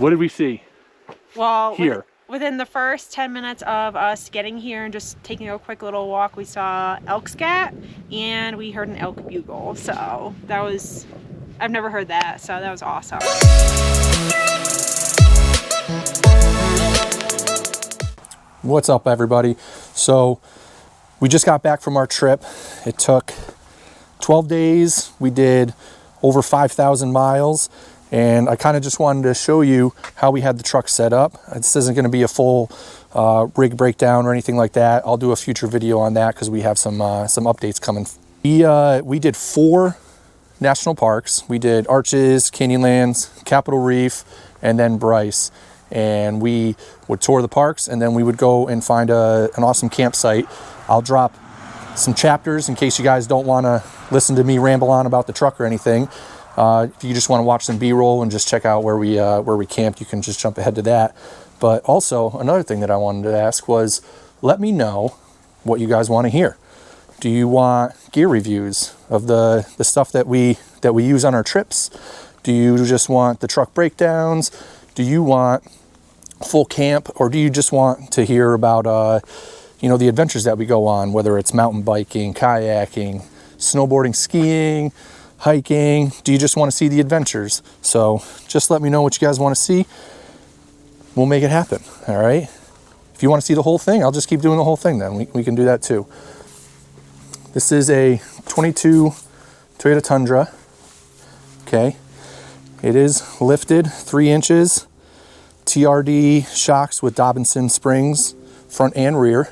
What did we see? Well, here. Within the first 10 minutes of us getting here and just taking a quick little walk, we saw elk scat and we heard an elk bugle. So that was, I've never heard that, so that was awesome. What's up, everybody? So we just got back from our trip. It took 12 days. We did over 5,000 miles. And I kind of just wanted to show you how we had the truck set up. This isn't going to be a full rig breakdown or anything like that. I'll do a future video on that because we have some updates coming. We did 4 national parks. We did Arches, Canyonlands, Capitol Reef, and then Bryce. And we would tour the parks, and then we would go and find an awesome campsite. I'll drop some chapters in case you guys don't want to listen to me ramble on about the truck or anything. If you just want to watch some B-roll and just check out where we camped, you can just jump ahead to that. But also another thing that I wanted to ask was, let me know what you guys want to hear. Do you want gear reviews of the stuff that we use on our trips? Do you just want the truck breakdowns? Do you want full camp, or do you just want to hear about the adventures that we go on, whether it's mountain biking, kayaking, snowboarding, skiing, hiking? Do you just want to see the adventures? So just let me know what you guys want to see. We'll make it happen. All right. If you want to see the whole thing, I'll just keep doing the whole thing then. We can do that too. This is a 22 Toyota Tundra. Okay. It is lifted 3 inches. TRD shocks with Dobinson springs, front and rear.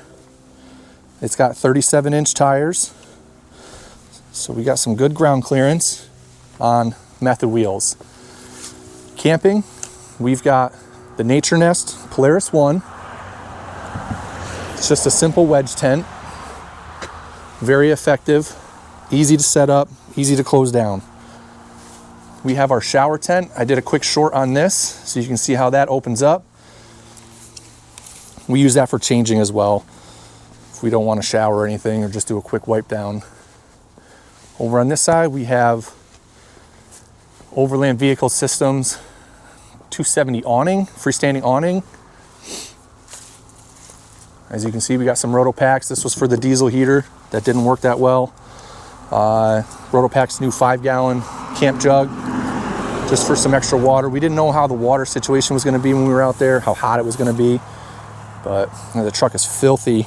It's got 37-inch tires. So we got some good ground clearance on method wheels. Camping, we've got the Nature Nest Polaris 1. It's just a simple wedge tent. Very effective, easy to set up, easy to close down. We have our shower tent. I did a quick short on this so you can see how that opens up. We use that for changing as well, if we don't want to shower or anything, or just do a quick wipe down. Over on this side, we have Overland Vehicle Systems 270 awning, freestanding awning. As you can see, we got some Rotopacks. This was for the diesel heater that didn't work that well. Rotopack's new 5-gallon camp jug, just for some extra water. We didn't know how the water situation was going to be when we were out there, how hot it was going to be. But the truck is filthy.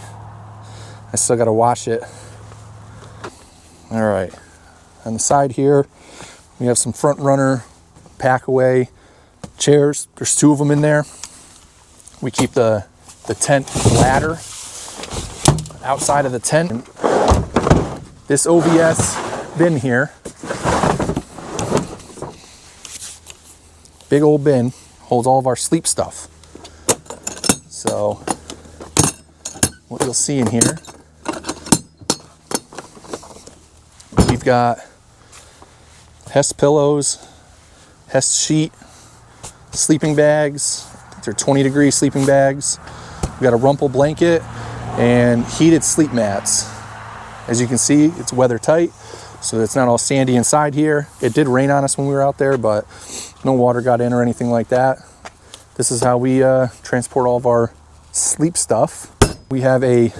I still got to wash it. All right, on the side here, we have some front runner pack away chairs. There's 2 of them in there. We keep the tent ladder outside of the tent. This OVS bin here, big old bin, holds all of our sleep stuff. So what you'll see in here, we've got Hess pillows, Hess sheet, sleeping bags. They're 20-degree sleeping bags. We've got a Rumple blanket and heated sleep mats. As you can see, it's weather tight, so it's not all sandy inside here. It did rain on us when we were out there, but no water got in or anything like that. This is how we transport all of our sleep stuff. We have a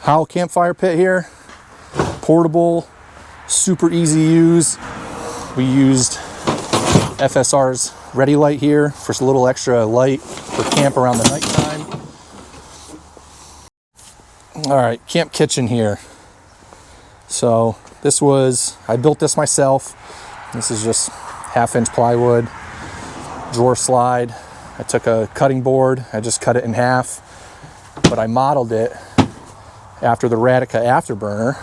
Howl campfire pit here, portable, super easy to use. We used FSR's Ready Light here for a little extra light for camp around the nighttime. All right, camp kitchen here. So I built this myself. This is just 1/2-inch plywood, drawer slide. I took a cutting board, I just cut it in half, but I modeled it after the Radica afterburner.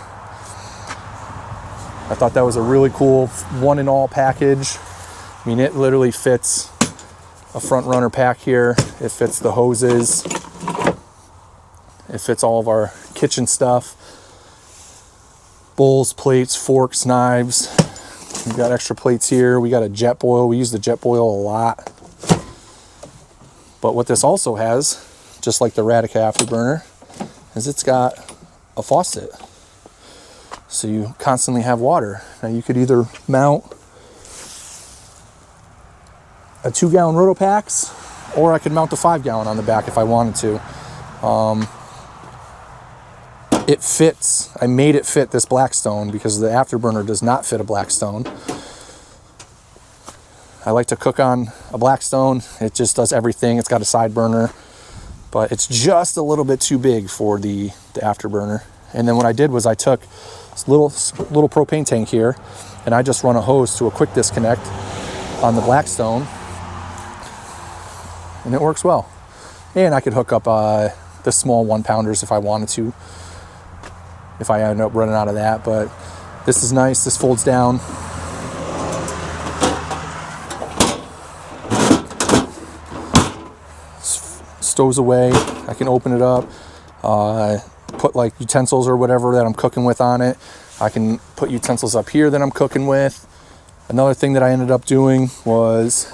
I thought that was a really cool one-in-all package. I mean, it literally fits a front runner pack here. It fits the hoses. It fits all of our kitchen stuff. Bowls, plates, forks, knives. We've got extra plates here. We got a jet boil. We use the jet boil a lot. But what this also has, just like the Radica afterburner, is it's got a faucet. So you constantly have water. Now you could either mount a 2-gallon Rotopax, or I could mount a 5-gallon on the back if I wanted to. It fits. I made it fit this Blackstone because the afterburner does not fit a Blackstone. I like to cook on a Blackstone. It just does everything. It's got a side burner, but it's just a little bit too big for the afterburner. And then what I did was I took this little propane tank here, and I just run a hose to a quick disconnect on the Blackstone, and it works well. And I could hook up the small 1-pounders if I wanted to, if I end up running out of that. But this is nice. This folds down. Stows away. I can open it up, put like utensils or whatever that I'm cooking with on it. I can put utensils up here that I'm cooking with. Another thing that I ended up doing was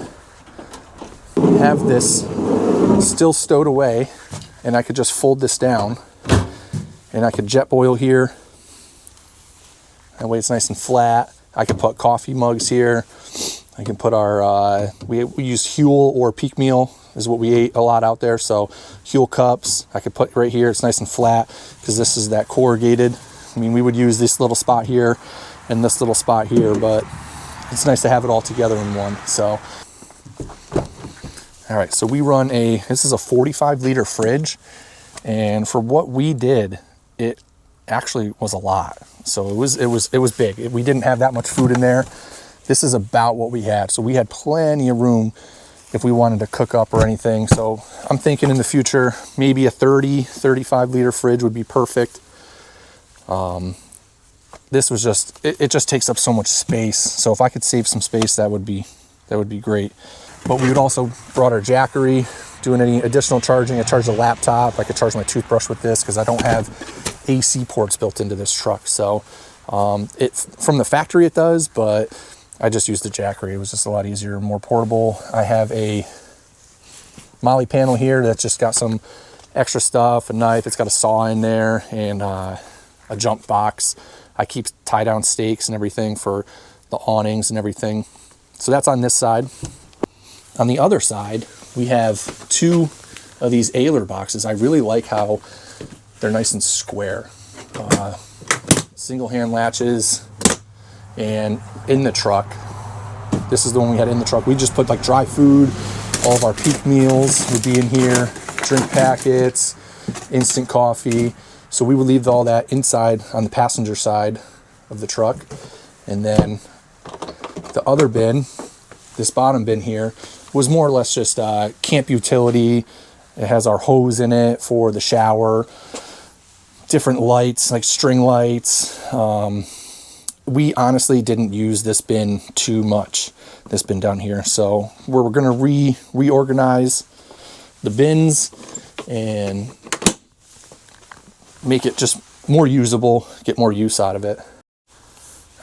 have this still stowed away, and I could just fold this down, and I could jet boil here. That way it's nice and flat. I could put coffee mugs here. I can put our, we use Huel or Peak Meal is what we ate a lot out there. So Huel cups, I could put right here. It's nice and flat because this is that corrugated. I mean, we would use this little spot here and this little spot here, but it's nice to have it all together in one. So, all right, so we run this is a 45-liter fridge, and for what we did, it actually was a lot. So it was big. We didn't have that much food in there. This is about what we had. So we had plenty of room if we wanted to cook up or anything. So I'm thinking in the future, maybe a 35-liter fridge would be perfect. This was just, it just takes up so much space. So if I could save some space, that would be great. But we would also brought our Jackery, doing any additional charging. I charge a laptop. I could charge my toothbrush with this because I don't have AC ports built into this truck. So from the factory it does, but I just used the Jackery. It was just a lot easier, more portable. I have a Molly panel here that's just got some extra stuff, a knife. It's got a saw in there and a jump box. I keep tie down stakes and everything for the awnings and everything. So that's on this side. On the other side, we have 2 of these Ailer boxes. I really like how they're nice and square. Single hand latches. And in the truck, this is the one we had in the truck. We just put like dry food, all of our peak meals would be in here, drink packets, instant coffee. So we would leave all that inside on the passenger side of the truck. And then the other bin, this bottom bin here, was more or less just camp utility. It has our hose in it for the shower, different lights like string lights. We honestly didn't use this bin too much, this bin down here. So we're going to reorganize the bins and make it just more usable, get more use out of it.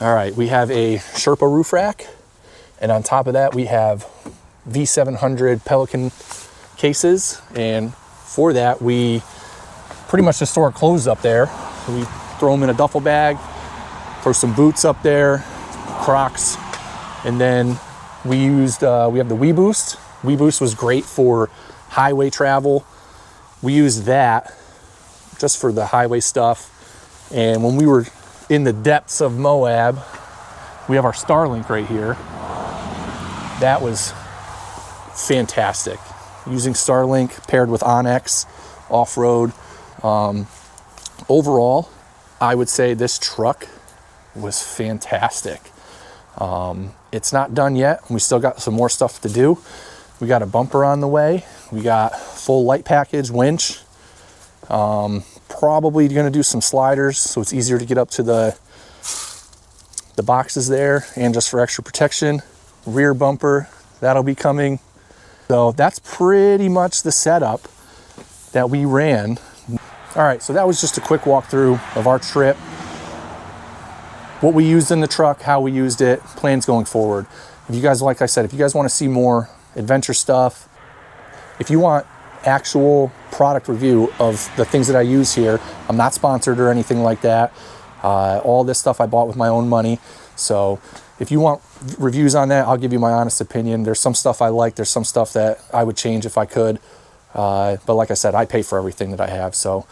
All right, we have a Sherpa roof rack, and on top of that we have V700 Pelican cases, and for that we pretty much just store our clothes up there. We throw them in a duffel bag, throw some boots up there, Crocs, and then we used, we have the WeBoost. WeBoost was great for highway travel. We used that just for the highway stuff. And when we were in the depths of Moab, we have our Starlink right here. That was fantastic. Using Starlink paired with Onyx off-road. Overall, I would say this truck was fantastic. It's not done yet. We still got some more stuff to do. We got a bumper on the way. We got full light package, winch. Probably gonna do some sliders so it's easier to get up to the boxes there, and just for extra protection. Rear bumper, that'll be coming. So that's pretty much the setup that we ran. All right, so that was just a quick walkthrough of our trip. What we used in the truck, how we used it, plans going forward. If you guys, like I said, if you guys want to see more adventure stuff, if you want actual product review of the things that I use here, I'm not sponsored or anything like that. All this stuff I bought with my own money. So if you want reviews on that, I'll give you my honest opinion. There's some stuff I like. There's some stuff that I would change if I could. But like I said, I pay for everything that I have. So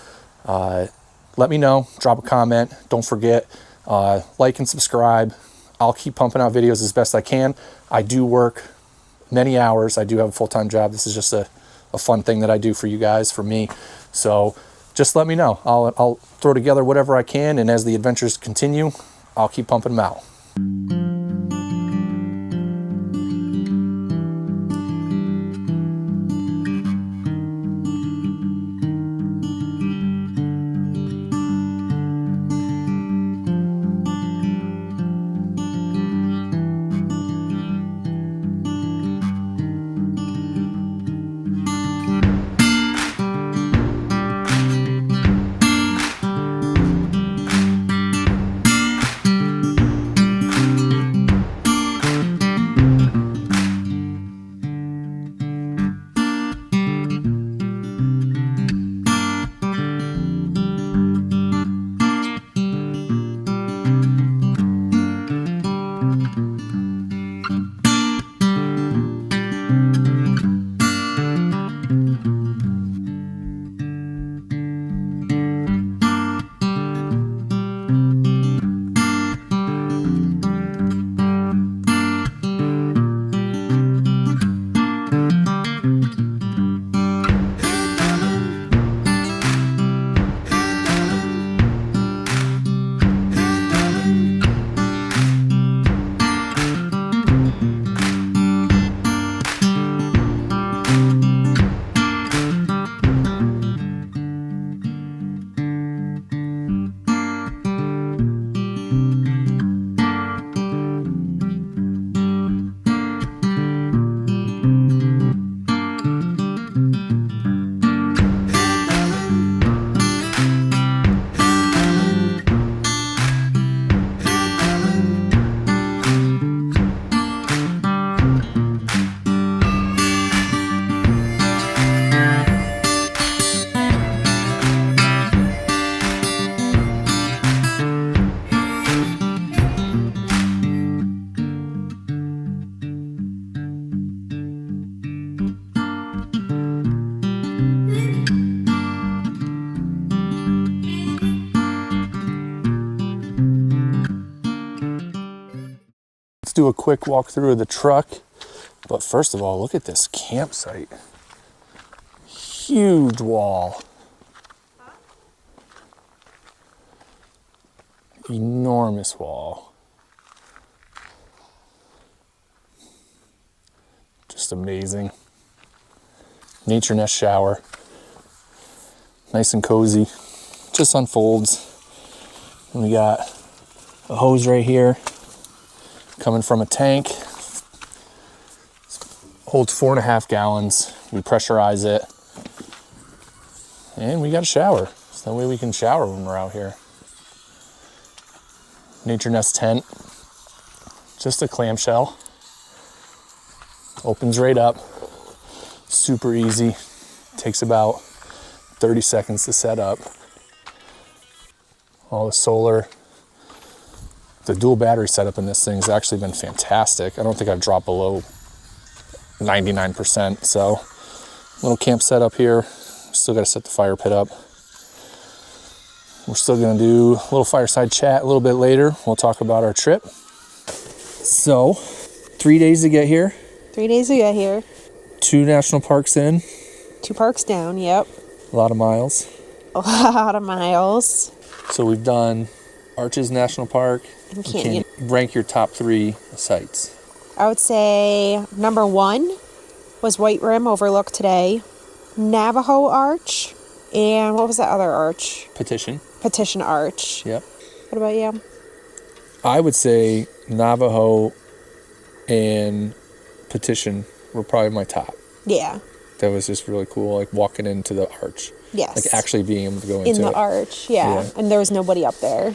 let me know. Drop a comment. Don't forget, like and subscribe. I'll keep pumping out videos as best I can. I do work many hours. I do have a full-time job. This is just a fun thing that I do for you guys, for me. So just let me know. I'll throw together whatever I can, and as the adventures continue, I'll keep pumping them out. Do a quick walkthrough of the truck, but first of all, look at this campsite. Huge wall. Enormous wall. Just amazing. Nature nest shower. Nice and cozy. Just unfolds. And we got a hose right here coming from a tank. Holds 4.5 gallons. We pressurize it. And we got a shower. So that way we can shower when we're out here. Nature nest tent. Just a clamshell. Opens right up. Super easy. Takes about 30 seconds to set up. All the solar. The dual battery setup in this thing's actually been fantastic. I don't think I've dropped below 99%. So, little camp setup here. Still got to set the fire pit up. We're still going to do a little fireside chat a little bit later. We'll talk about our trip. So, 3 days to get here. 3 days to get here. 2 national parks in. 2 parks down, yep. A lot of miles. A lot of miles. So we've done Arches National Park. And Canyon. Rank your top 3 sites. I would say number 1 was White Rim Overlook today. Navajo Arch. And what was that other arch? Petition Arch. Yep. What about you? I would say Navajo and Petition were probably my top. Yeah. That was just really cool, like walking into the arch. Yes. Like actually being able to go into in the it. arch, yeah. And there was nobody up there.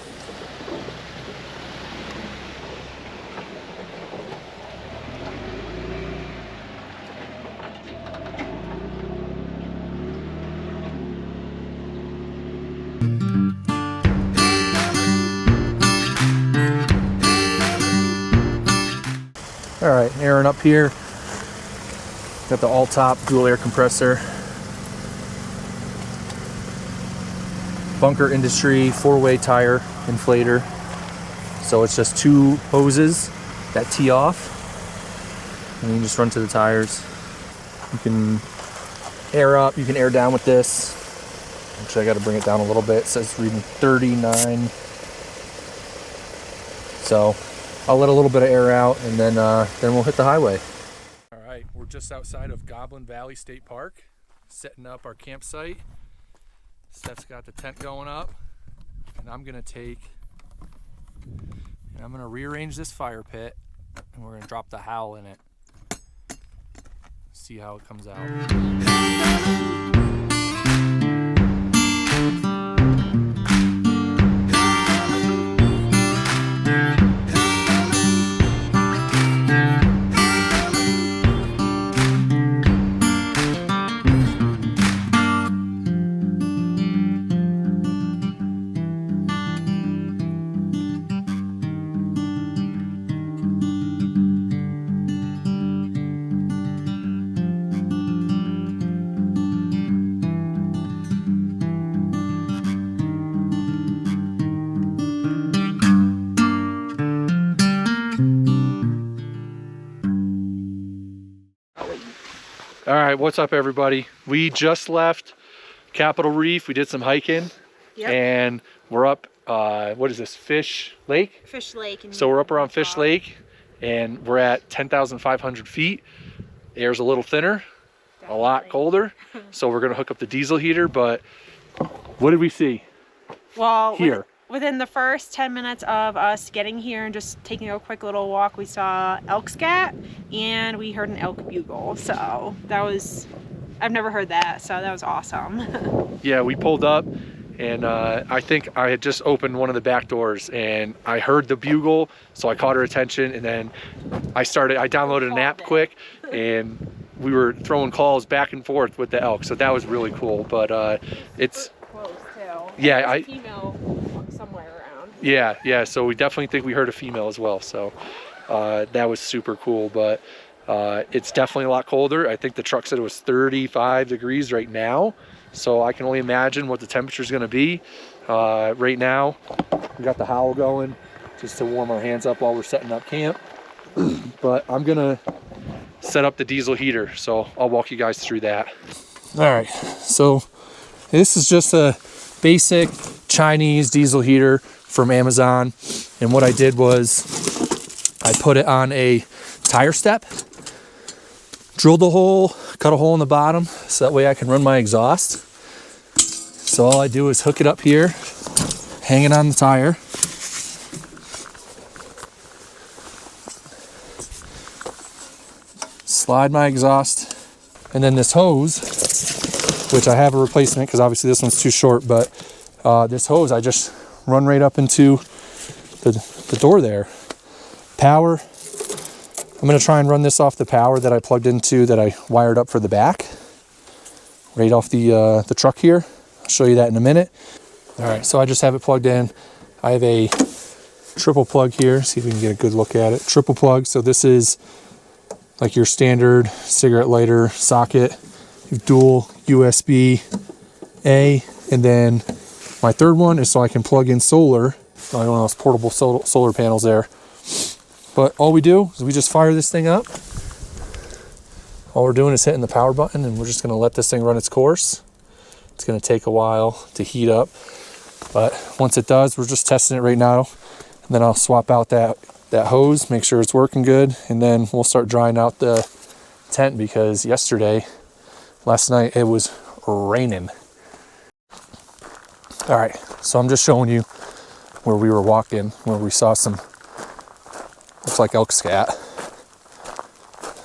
All right, airing up here. Got the all-top dual air compressor. Bunker Industry 4-way tire inflator. So it's just 2 hoses that tee off. And you can just run to the tires. You can air up, you can air down with this. Actually, I got to bring it down a little bit. It says reading 39. So I'll let a little bit of air out, and then we'll hit the highway. All right, we're just outside of Goblin Valley State Park, setting up our campsite. Steph's got the tent going up, and I'm gonna rearrange this fire pit, and we're gonna drop the howl in it. See how it comes out. All right, what's up everybody? We just left Capitol Reef. We did some hiking. Yep. And we're up, what is this, Fish Lake? Fish Lake. So we're up around Fish Lake, and we're at 10,500 feet. The air's a little thinner, a lot colder. So we're gonna hook up the diesel heater, but what did we see? Well, here. Within the first 10 minutes of us getting here and just taking a quick little walk, we saw elk scat and we heard an elk bugle. So that was, I've never heard that, so that was awesome. Yeah, we pulled up, and I think I had just opened one of the back doors and I heard the bugle, so I caught her attention, and then I downloaded an app quick, and we were throwing calls back and forth with the elk, so that was really cool. But it's close too. Yeah, female somewhere around. Yeah, so we definitely think we heard a female as well, so that was super cool. But it's definitely a lot colder. I think the truck said it was 35 degrees right now, so I can only imagine what the temperature is going to be. Right now we got the howl going just to warm our hands up while we're setting up camp. But I'm gonna set up the diesel heater, so I'll walk you guys through that. All right, so this is just a basic Chinese diesel heater from Amazon, and what I did was I put it on a tire step, drilled a hole, cut a hole in the bottom so that way I can run my exhaust. So all I do is hook it up here, hang it on the tire, slide my exhaust, and then this hose, which I have a replacement because obviously this one's too short, but this hose I just run right up into the door there. Power, I'm going to try and run this off the power that I plugged into, that I wired up for the back, right off the truck here. I'll show you that in a minute. All right, so I just have it plugged in. I have a triple plug here. See if we can get a good look at it. Triple plug, so this is like your standard cigarette lighter socket. Dual USB-A, and then my third one is so I can plug in solar. I don't know, those portable solar panels there. But all we do is we just fire this thing up. All we're doing is hitting the power button, and we're just gonna let this thing run its course. It's gonna take a while to heat up, but once it does, we're just testing it right now. And then I'll swap out that hose, make sure it's working good, and then we'll start drying out the tent, because last night it was raining. All right, so I'm just showing you where we were walking, where we saw some, looks like elk scat.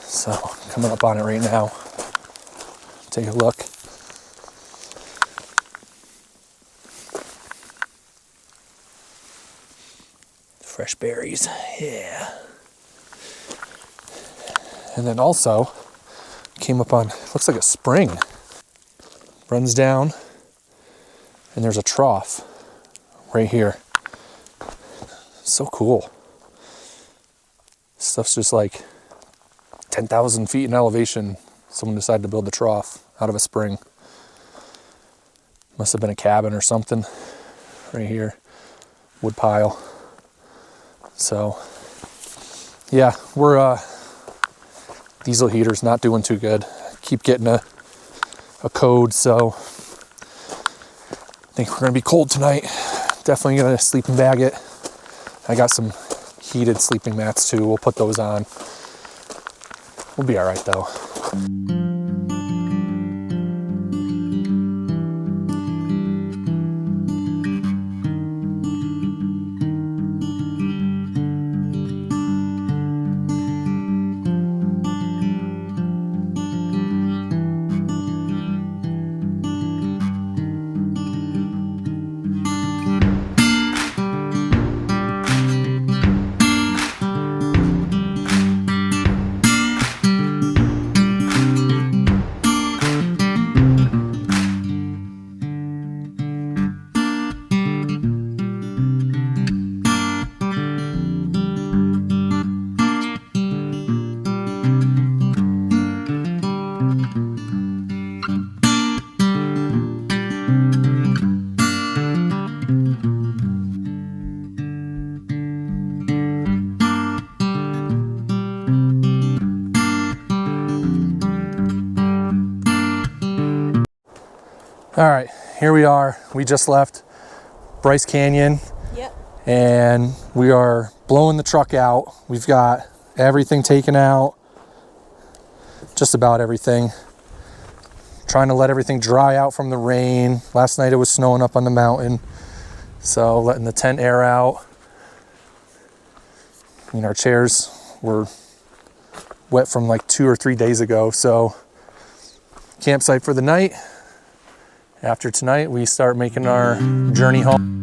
So coming up on it right now. Take a look. Fresh berries, yeah. And then also came up on, looks like a spring. Runs down, and there's a trough right here. So cool. Stuff's just like 10,000 feet in elevation, someone decided to build the trough out of a spring. Must have been a cabin or something right here, wood pile. So yeah, we're diesel heater's not doing too good. Keep getting a code, so I think we're gonna be cold tonight. Definitely gonna sleeping bag it. I got some heated sleeping mats too. We'll put those on. We'll be all right though. All right, here we are. We just left Bryce Canyon. Yep. And we are blowing the truck out. We've got everything taken out, just about everything. Trying to let everything dry out from the rain. Last night it was snowing up on the mountain, so letting the tent air out. I mean, our chairs were wet from like 2 or 3 days ago, so campsite for the night. After tonight, we start making our journey home.